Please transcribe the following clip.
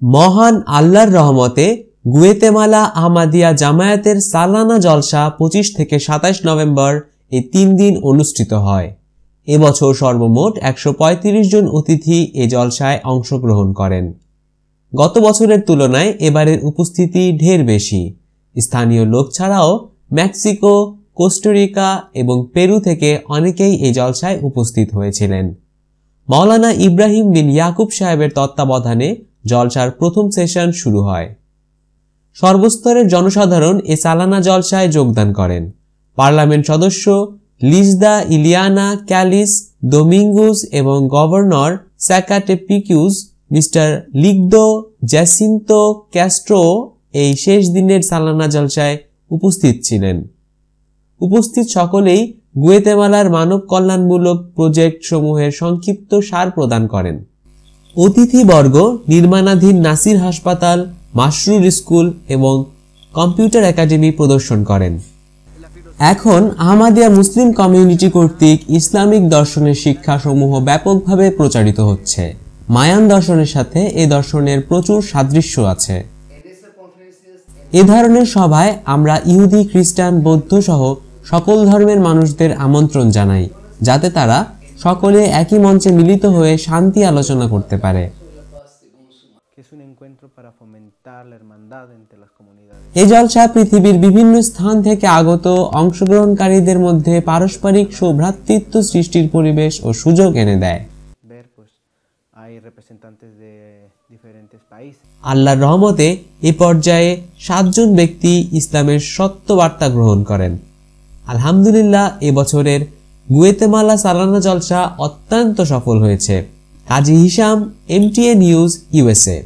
মহান আল্লাহর রহমতে গুয়েতেমালা আহমদিয়া জামায়াতের সালানা জলসা 25 থেকে 27 নভেম্বর এই 3 দিন অনুষ্ঠিত হয়। এবছর সর্বমোট 135 জন অতিথি এ জলসায় অংশগ্রহণ করেন। গত বছরের তুলনায় এবারের উপস্থিতি ঢের বেশি। স্থানীয় লোক ছাড়াও মেক্সিকো, কোস্টারিকা এবং পেরু থেকে অনেকেই এই জলসায় উপস্থিত হয়েছিলেন। মাওলানা ইব্রাহিম বিন ইয়াকুব সাহেবের তত্ত্বাবধানে জলসার প্রথম সেশন শুরু হয়। সর্বস্তরের জনসাধারণ এ সালানা জলসায় যোগদান করেন। পার্লামেন্ট সদস্য লিজদা ইলিয়ানা ক্যালিস ডোমিঙ্গুস এবং গভর্নর স্যাকাটেপিকিউস মিস্টার লিগদো জ্যাসিন্তো ক্যাস্ট্রো এই শেষ দিনের সালানা জলসায় উপস্থিত ছিলেন। উপস্থিত সকলেই গুয়েতেমালার মানব কল্যাণমূলক প্রজেক্ট সমূহের সংক্ষিপ্ত সার প্রদান করেন। অতিথিবর্গ নির্মাণাধীন নাসির হাসপাতাল, মাশরুর স্কুল এবং কম্পিউটার একাডেমি প্রদর্শন করেন। এখন আহমদিয়া মুসলিম কমিউনিটি কর্তৃক ইসলামিক দর্শনের শিক্ষাসমূহ ব্যাপকভাবে প্রচারিত হচ্ছে। মায়ান দর্শনের সাথে এ দর্শনের প্রচুর সাদৃশ্য আছে। এ ধরনের সভায় আমরা ইহুদি, খ্রিস্টান, বৌদ্ধ সহ সকল ধর্মের মানুষদের আমন্ত্রণ জানাই, যাতে তারা সকলে একই মঞ্চে মিলিত হয়ে শান্তি আলোচনা করতে পারে। এই জলসা পৃথিবীর বিভিন্ন স্থান থেকে আগত অংশগ্রহণকারীদের মধ্যে পারস্পরিক সৌভ্রাতৃত্ব সৃষ্টির পরিবেশ ও সুযোগ এনে দেয়। আল্লাহর রহমতে এ পর্যায়ে 7 জন ব্যক্তি ইসলামের সত্য বার্তা গ্রহণ করেন। আলহামদুলিল্লাহ, এবছরের গুয়েতেমালা সালানা জলসা অত্যন্ত সফল হয়েছে। কাজী হিসাম, MTA নিউজ, USA।